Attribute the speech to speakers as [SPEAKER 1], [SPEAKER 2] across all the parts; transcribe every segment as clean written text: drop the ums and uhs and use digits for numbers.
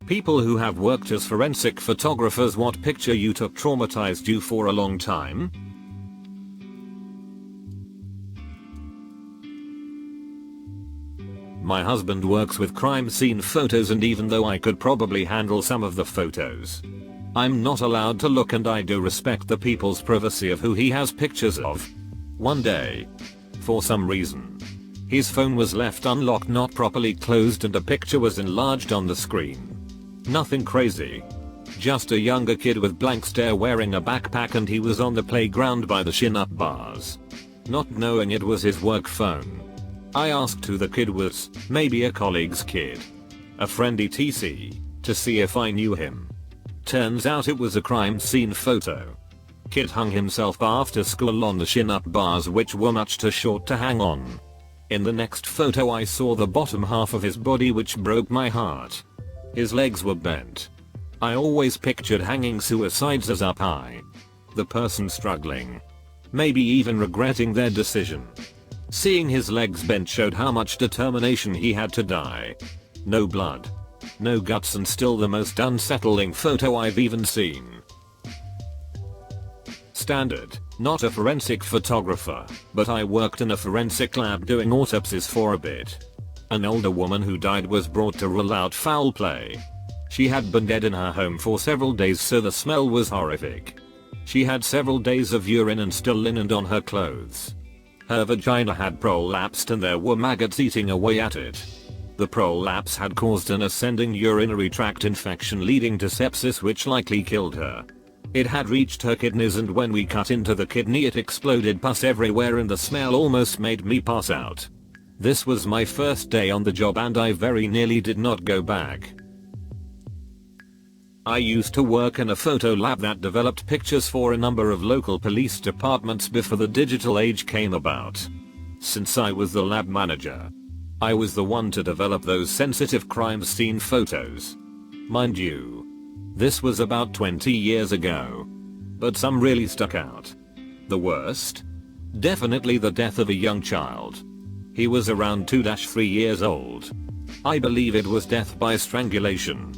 [SPEAKER 1] People who have worked as forensic photographers, what picture you took traumatized you for a long time? My husband works with crime scene photos, and even though I could probably handle some of the photos, I'm not allowed to look, and I do respect the people's privacy of who he has pictures of. One day, for some reason, his phone was left unlocked, not properly closed, and a picture was enlarged on the screen. Nothing crazy. Just a younger kid with blank stare wearing a backpack, and he was on the playground by the chin-up bars. Not knowing it was his work phone, I asked who the kid was, maybe a colleague's kid, a friend etc, to see if I knew him. Turns out it was a crime scene photo. Kid hung himself after school on the chin-up bars, which were much too short to hang on. In the next photo I saw the bottom half of his body, which broke my heart. His legs were bent. I always pictured hanging suicides as up high. The person struggling, maybe even regretting their decision. Seeing his legs bent showed how much determination he had to die. No blood, no guts, and still the most unsettling photo I've even seen. Standard, not a forensic photographer, but I worked in a forensic lab doing autopsies for a bit. An older woman who died was brought to rule out foul play. She had been dead in her home for several days, so the smell was horrific. She had several days of urine and still linen on her clothes. Her vagina had prolapsed and there were maggots eating away at it. The prolapse had caused an ascending urinary tract infection leading to sepsis, which likely killed her. It had reached her kidneys, and when we cut into the kidney it exploded pus everywhere, and the smell almost made me pass out. This was my first day on the job and I very nearly did not go back. I used to work in a photo lab that developed pictures for a number of local police departments before the digital age came about. Since I was the lab manager, I was the one to develop those sensitive crime scene photos. Mind you, this was about 20 years ago. But some really stuck out. The worst? Definitely the death of a young child. He was around 2-3 years old. I believe it was death by strangulation.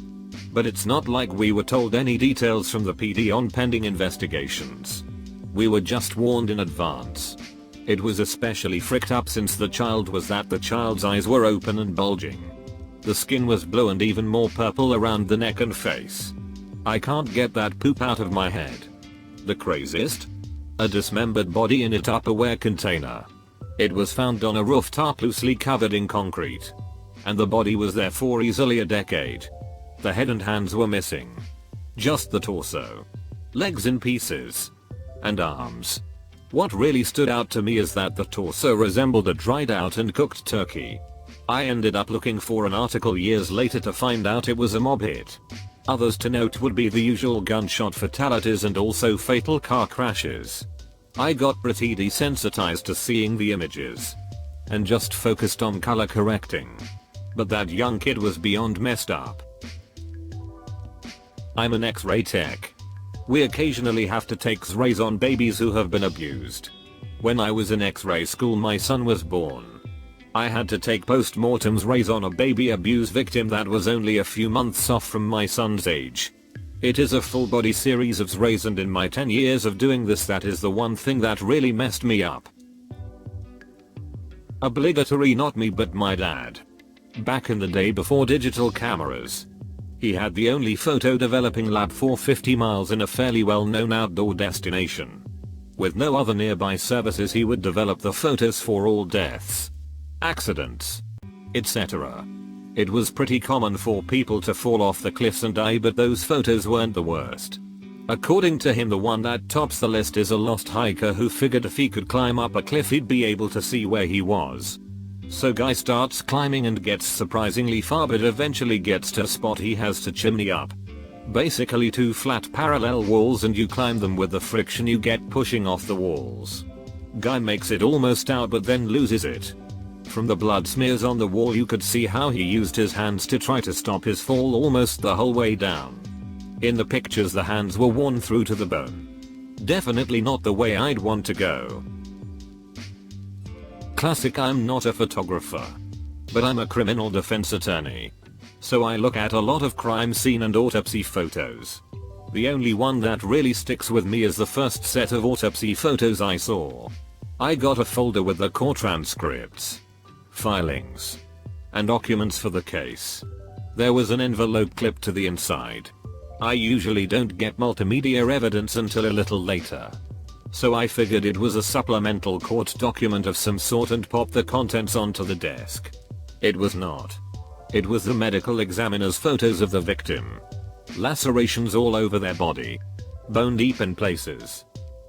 [SPEAKER 1] But it's not like we were told any details from the PD on pending investigations. We were just warned in advance. It was especially fricked up since the child's eyes were open and bulging. The skin was blue and even more purple around the neck and face. I can't get that poop out of my head. The craziest? A dismembered body in a Tupperware container. It was found on a rooftop loosely covered in concrete. And the body was there for easily a decade. The head and hands were missing. Just the torso. Legs in pieces. And arms. What really stood out to me is that the torso resembled a dried out and cooked turkey. I ended up looking for an article years later to find out it was a mob hit. Others to note would be the usual gunshot fatalities and also fatal car crashes. I got pretty desensitized to seeing the images. And just focused on color correcting. But that young kid was beyond messed up. I'm an X-ray tech. We occasionally have to take X-rays on babies who have been abused. When I was in X-ray school my son was born. I had to take post-mortem X-rays on a baby abuse victim that was only a few months off from my son's age. It is a full body series of X-rays, and in my 10 years of doing this that is the one thing that really messed me up. Obligatory not me but my dad. Back in the day before digital cameras. He had the only photo developing lab for 50 miles in a fairly well-known outdoor destination. With no other nearby services he would develop the photos for all deaths, accidents, etc. It was pretty common for people to fall off the cliffs and die, but those photos weren't the worst. According to him, the one that tops the list is a lost hiker who figured if he could climb up a cliff he'd be able to see where he was. So guy starts climbing and gets surprisingly far, but eventually gets to a spot he has to chimney up. Basically 2 flat parallel walls, and you climb them with the friction you get pushing off the walls. Guy makes it almost out but then loses it. From the blood smears on the wall you could see how he used his hands to try to stop his fall almost the whole way down. In the pictures the hands were worn through to the bone. Definitely not the way I'd want to go. Classic, I'm not a photographer. But I'm a criminal defense attorney. so I look at a lot of crime scene and autopsy photos. The only one that really sticks with me is the first set of autopsy photos I saw. I got a folder with the court transcripts, filings, and documents for the case. There was an envelope clipped to the inside. I usually don't get multimedia evidence until a little later, so I figured it was a supplemental court document of some sort and popped the contents onto the desk. It was not. It was the medical examiner's photos of the victim. Lacerations all over their body. Bone deep in places.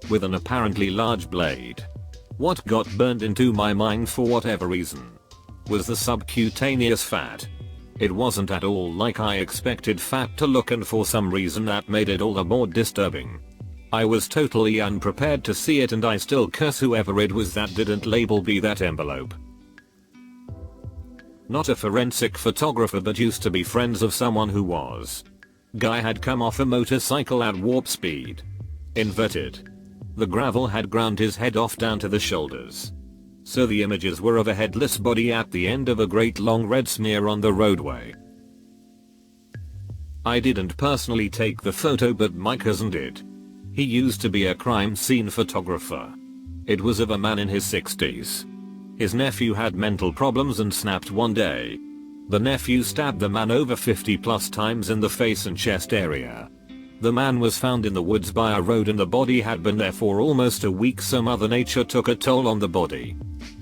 [SPEAKER 1] With an apparently large blade. What got burned into my mind for whatever reason was the subcutaneous fat. It wasn't at all like I expected fat to look, and for some reason that made it all the more disturbing. I was totally unprepared to see it, and I still curse whoever it was that didn't label B that envelope. Not a forensic photographer, but used to be friends of someone who was. Guy had come off a motorcycle at warp speed. Inverted. The gravel had ground his head off down to the shoulders. So the images were of a headless body at the end of a great long red smear on the roadway. I didn't personally take the photo, but my cousin did. He used to be a crime scene photographer. It was of a man in his 60s. His nephew had mental problems and snapped one day. The nephew stabbed the man over 50+ times in the face and chest area. The man was found in the woods by a road, and the body had been there for almost a week, so Mother Nature took a toll on the body.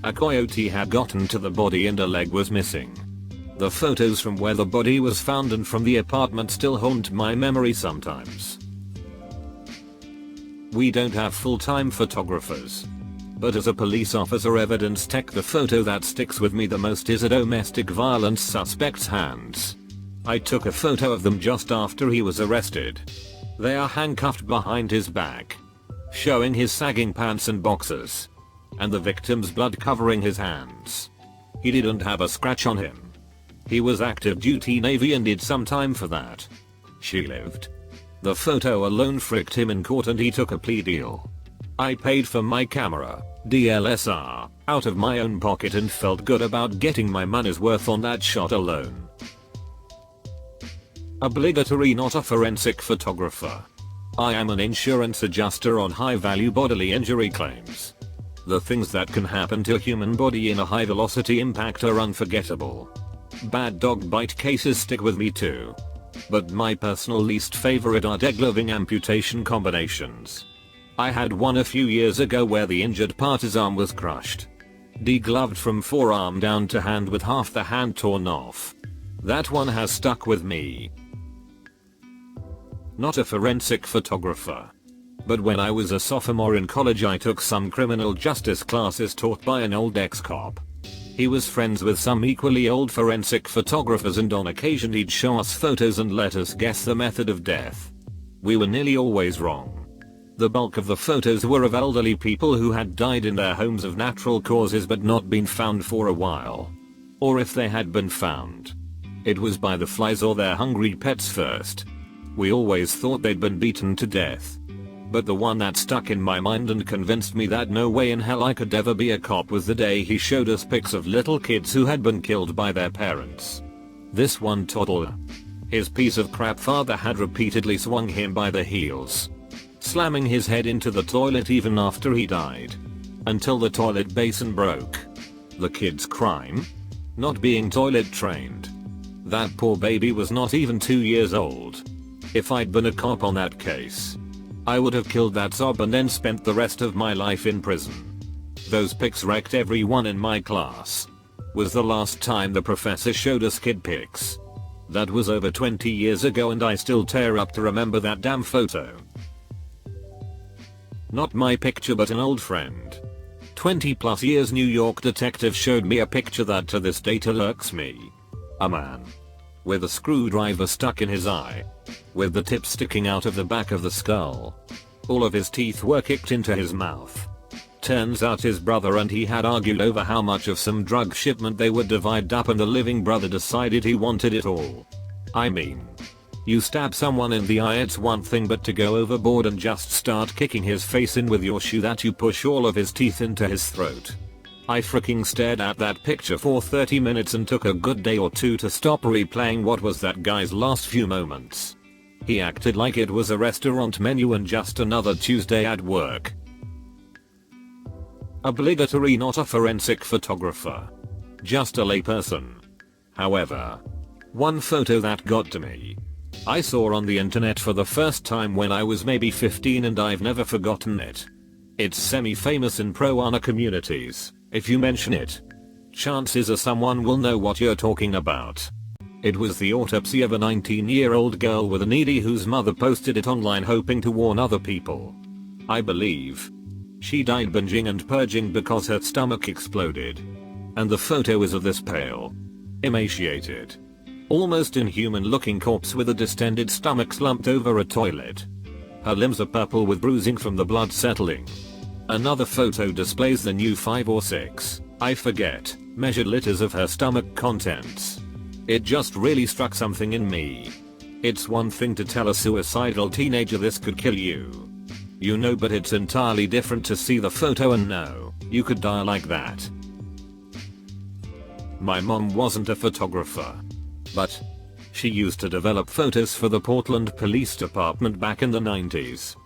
[SPEAKER 1] A coyote had gotten to the body and a leg was missing. The photos from where the body was found and from the apartment still haunt my memory sometimes. We don't have full-time photographers. But as a police officer evidence tech, the photo that sticks with me the most is a domestic violence suspect's hands. I took a photo of them just after he was arrested. They are handcuffed behind his back, showing his sagging pants and boxers, and the victim's blood covering his hands. He didn't have a scratch on him. He was active duty Navy and did some time for that. She lived. The photo alone fricked him in court and he took a plea deal. I paid for my camera, DSLR, out of my own pocket and felt good about getting my money's worth on that shot alone. Obligatory, not a forensic photographer. I am an insurance adjuster on high-value bodily injury claims. The things that can happen to a human body in a high-velocity impact are unforgettable. Bad dog bite cases stick with me too. But my personal least favorite are degloving amputation combinations. I had one a few years ago where the injured party's arm was crushed. Degloved from forearm down to hand with half the hand torn off. That one has stuck with me. Not a forensic photographer. But when I was a sophomore in college, I took some criminal justice classes taught by an old ex-cop. He was friends with some equally old forensic photographers, and on occasion he'd show us photos and let us guess the method of death. We were nearly always wrong. The bulk of the photos were of elderly people who had died in their homes of natural causes but not been found for a while. Or if they had been found, it was by the flies or their hungry pets first. We always thought they'd been beaten to death. But the one that stuck in my mind and convinced me that no way in hell I could ever be a cop was the day he showed us pics of little kids who had been killed by their parents. This one toddler. His piece of crap father had repeatedly swung him by the heels, slamming his head into the toilet even after he died, until the toilet basin broke. The kid's crime? Not being toilet trained. That poor baby was not even 2 years old. If I'd been a cop on that case, I would have killed that sob and then spent the rest of my life in prison. Those pics wrecked everyone in my class. Was the last time the professor showed us kid pics. That was over 20 years ago and I still tear up to remember that damn photo. Not my picture but an old friend. 20+ years New York detective showed me a picture that to this day irks me. A man with a screwdriver stuck in his eye, with the tip sticking out of the back of the skull. All of his teeth were kicked into his mouth. Turns out his brother and he had argued over how much of some drug shipment they would divide up, and the living brother decided he wanted it all. I mean, you stab someone in the eye, it's one thing, but to go overboard and just start kicking his face in with your shoe that you push all of his teeth into his throat. I freaking stared at that picture for 30 minutes and took a good day or two to stop replaying what was that guy's last few moments. He acted like it was a restaurant menu and just another Tuesday at work. Obligatory, not a forensic photographer. Just a layperson. However, one photo that got to me. I saw on the internet for the first time when I was maybe 15 and I've never forgotten it. It's semi-famous in pro-honor communities. If you mention it, chances are someone will know what you're talking about. It was the autopsy of a 19-year-old girl with an ED whose mother posted it online hoping to warn other people. I believe she died binging and purging because her stomach exploded. And the photo is of this pale, emaciated, almost inhuman looking corpse with a distended stomach slumped over a toilet. Her limbs are purple with bruising from the blood settling. Another photo displays the new 5 or 6, I forget, measured liters of her stomach contents. It just really struck something in me. It's one thing to tell a suicidal teenager this could kill you. You know, but it's entirely different to see the photo and know you could die like that. My mom wasn't a photographer, but she used to develop photos for the Portland Police Department back in the 90s.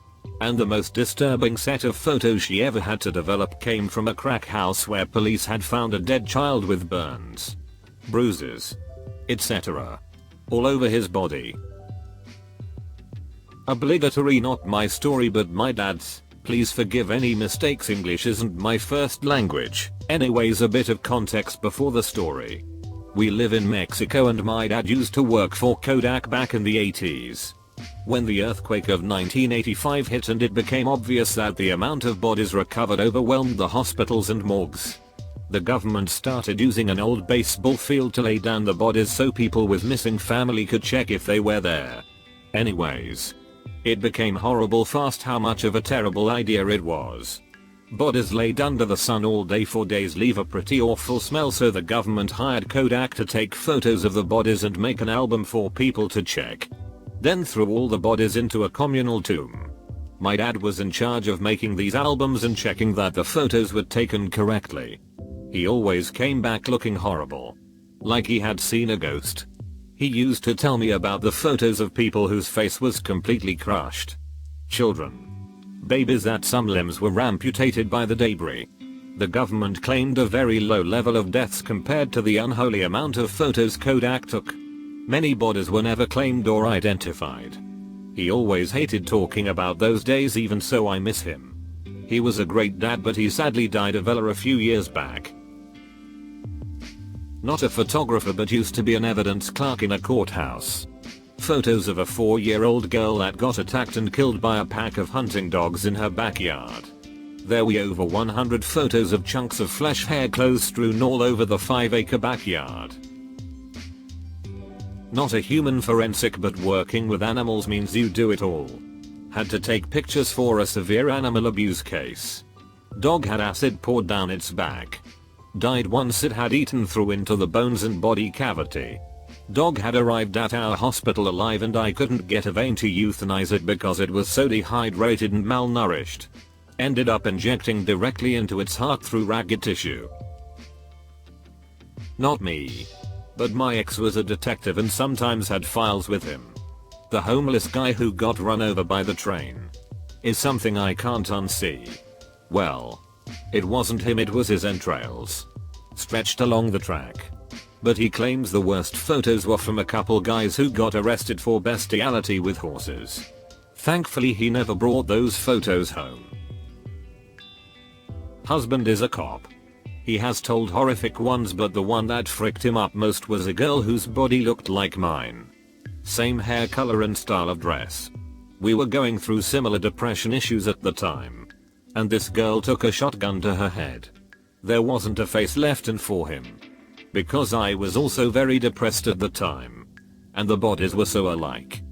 [SPEAKER 1] And the most disturbing set of photos she ever had to develop came from a crack house where police had found a dead child with burns, bruises, etc. all over his body. Obligatory, not my story but my dad's. Please forgive any mistakes, English isn't my first language. Anyways, a bit of context before the story. We live in Mexico and my dad used to work for Kodak back in the 80s. When the earthquake of 1985 hit and it became obvious that the amount of bodies recovered overwhelmed the hospitals and morgues, the government started using an old baseball field to lay down the bodies so people with missing family could check if they were there. Anyways, it became horrible fast how much of a terrible idea it was. Bodies laid under the sun all day for days leave a pretty awful smell, so the government hired Kodak to take photos of the bodies and make an album for people to check. Then threw all the bodies into a communal tomb. My dad was in charge of making these albums and checking that the photos were taken correctly. He always came back looking horrible, like he had seen a ghost. He used to tell me about the photos of people whose face was completely crushed. Children, babies that some limbs were amputated by the debris. The government claimed a very low level of deaths compared to the unholy amount of photos Kodak took. Many bodies were never claimed or identified. He always hated talking about those days, even so I miss him. He was a great dad, but he sadly died of ELA a few years back. Not a photographer but used to be an evidence clerk in a courthouse. Photos of a 4-year-old girl that got attacked and killed by a pack of hunting dogs in her backyard. There were over 100 photos of chunks of flesh, hair, clothes strewn all over the 5-acre backyard. Not a human forensic, but working with animals means you do it all. Had to take pictures for a severe animal abuse case. Dog had acid poured down its back. Died once it had eaten through into the bones and body cavity. Dog had arrived at our hospital alive and I couldn't get a vein to euthanize it because it was so dehydrated and malnourished. Ended up injecting directly into its heart through ragged tissue. Not me. But my ex was a detective and sometimes had files with him. The homeless guy who got run over by the train is something I can't unsee. Well, it wasn't him, it was his entrails stretched along the track. But he claims the worst photos were from a couple guys who got arrested for bestiality with horses. Thankfully he never brought those photos home. Husband is a cop. He has told horrific ones, but the one that fricked him up most was a girl whose body looked like mine. Same hair color and style of dress. We were going through similar depression issues at the time. And this girl took a shotgun to her head. There wasn't a face left in for him. Because I was also very depressed at the time. And the bodies were so alike.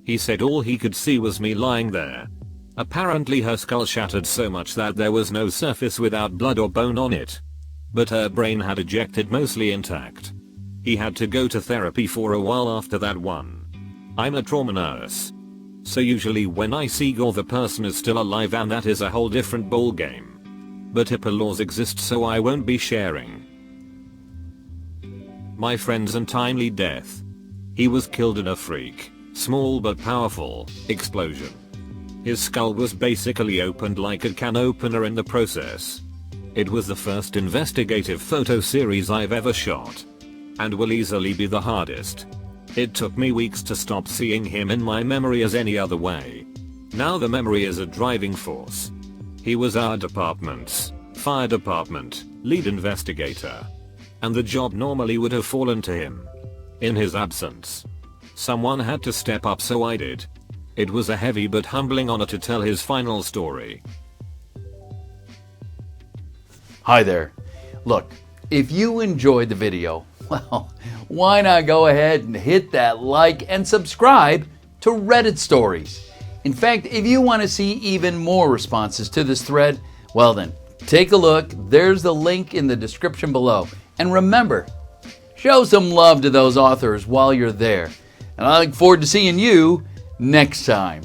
[SPEAKER 1] He said all he could see was me lying there. Apparently her skull shattered so much that there was no surface without blood or bone on it. But her brain had ejected mostly intact. He had to go to therapy for a while after that one. I'm a trauma nurse. So usually when I see gore the person is still alive, and that is a whole different ball game. but HIPAA laws exist, so I won't be sharing. My friend's untimely death. He was killed in a freak, small but powerful, explosion. His skull was basically opened like a can opener in the process. It was the first investigative photo series I've ever shot, and will easily be the hardest. It took me weeks to stop seeing him in my memory as any other way. Now the memory is a driving force. He was our department's, fire department, lead investigator. And the job normally would have fallen to him. In his absence, someone had to step up, so I did. It was a heavy but humbling honor to tell his final story.
[SPEAKER 2] Hi there. Look, if you enjoyed the video, well, why not go ahead and hit that like and subscribe to Reddit Stories. In fact, if you want to see even more responses to this thread, well then, take a look. There's the link in the description below. And remember, show some love to those authors while you're there. And I look forward to seeing you next time.